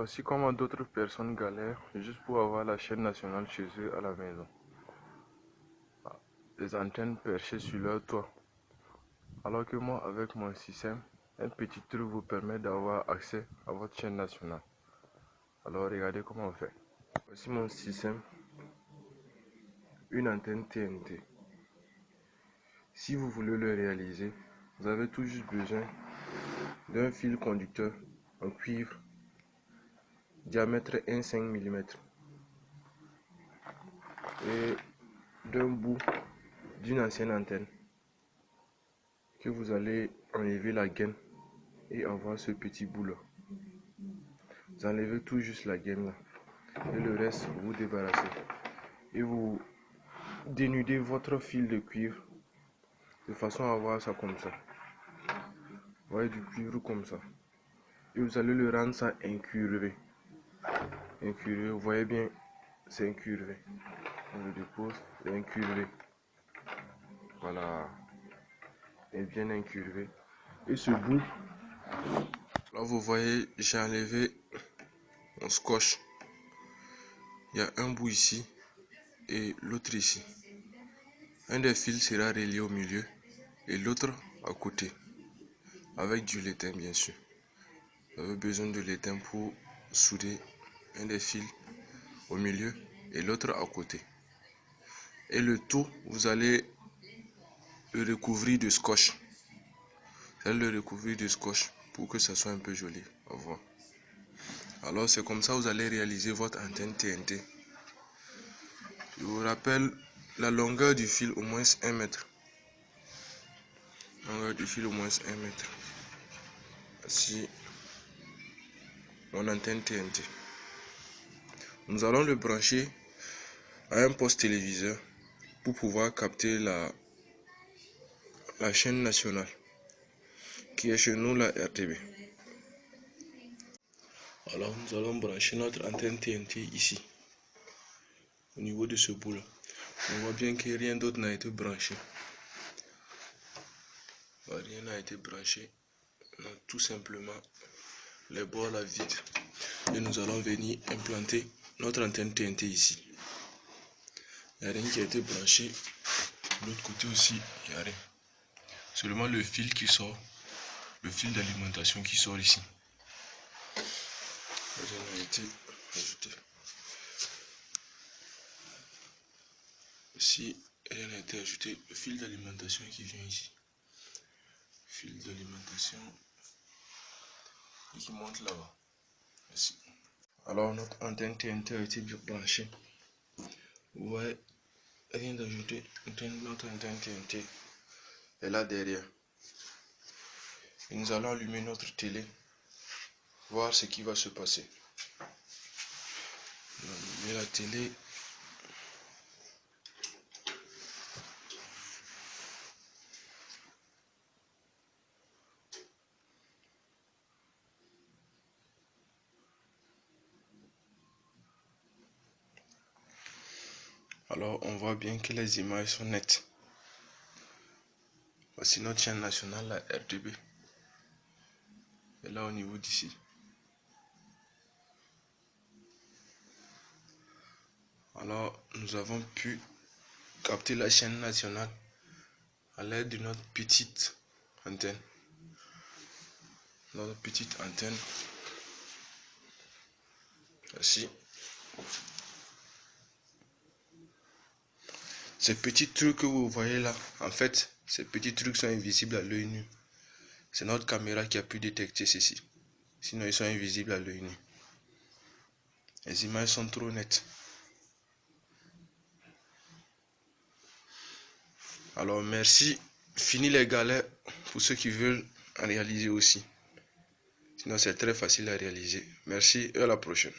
voici comment d'autres personnes galèrent juste pour avoir la chaîne nationale chez eux à la maison. Des antennes perchées sur leur toit. Alors que moi, avec mon système, un petit truc vous permet d'avoir accès à votre chaîne nationale. Alors regardez comment on fait. Voici mon système. Une antenne TNT. Si vous voulez le réaliser, vous avez tout juste besoin d'un fil conducteur en cuivre diamètre 1,5 mm et d'un bout d'une ancienne antenne que vous allez enlever la gaine et avoir ce petit bout là. Vous enlevez tout juste la gaine là et le reste vous débarrassez et vous dénudez votre fil de cuivre de façon à avoir ça comme ça. Vous voyez, du cuivre comme ça et vous allez le rendre ça incurvé. Vous voyez bien, c'est incurvé. On le dépose et incurvé. Voilà, et bien incurvé. Et ce bout, là vous voyez, j'ai enlevé mon scotch. Il y a un bout ici et l'autre ici. Un des fils sera relié au milieu et l'autre à côté, avec du laitin bien sûr. Vous avez besoin de laitin pour souder un des fils au milieu et l'autre à côté. Et le tout, vous allez le recouvrir de scotch. Vous allez le recouvrir de scotch pour que ça soit un peu joli à voir. Alors c'est comme ça que vous allez réaliser votre antenne TNT. Je vous rappelle la longueur du fil au moins 1 mètre. Longueur du fil au moins 1 mètre. Voici mon antenne TNT. Nous allons le brancher à un poste téléviseur pour pouvoir capter la chaîne nationale qui est chez nous la RTB. Alors nous allons brancher notre antenne TNT ici, au niveau de ce bout là. On voit bien que rien d'autre n'a été branché. Rien n'a été branché. On a tout simplement les bords là vides. Et nous allons venir implanter notre antenne TNT ici. Il n'y a rien qui a été branché. De l'autre côté aussi, il n'y a rien. Seulement le fil qui sort, le fil d'alimentation qui sort ici. Rien n'a été ajouté. Ici, rien n'a été ajouté. Le fil d'alimentation qui vient ici. Fil d'alimentation qui monte là-bas. Ici. Alors notre antenne TNT a été bien branchée. Ouais, rien d'ajouter. Notre antenne TNT est là derrière. Et nous allons allumer notre télé, voir ce qui va se passer. On va allumer la télé. Alors on voit bien que les images sont nettes. Voici notre chaîne nationale, la RTB. Et là au niveau d'ici. Alors nous avons pu capter la chaîne nationale à l'aide de notre petite antenne. Notre petite antenne. Voici. Ces petits trucs que vous voyez là, en fait, ces petits trucs sont invisibles à l'œil nu. C'est notre caméra qui a pu détecter ceci. Sinon, ils sont invisibles à l'œil nu. Les images sont trop nettes. Alors, merci. Fini les galères pour ceux qui veulent en réaliser aussi. Sinon, c'est très facile à réaliser. Merci et à la prochaine.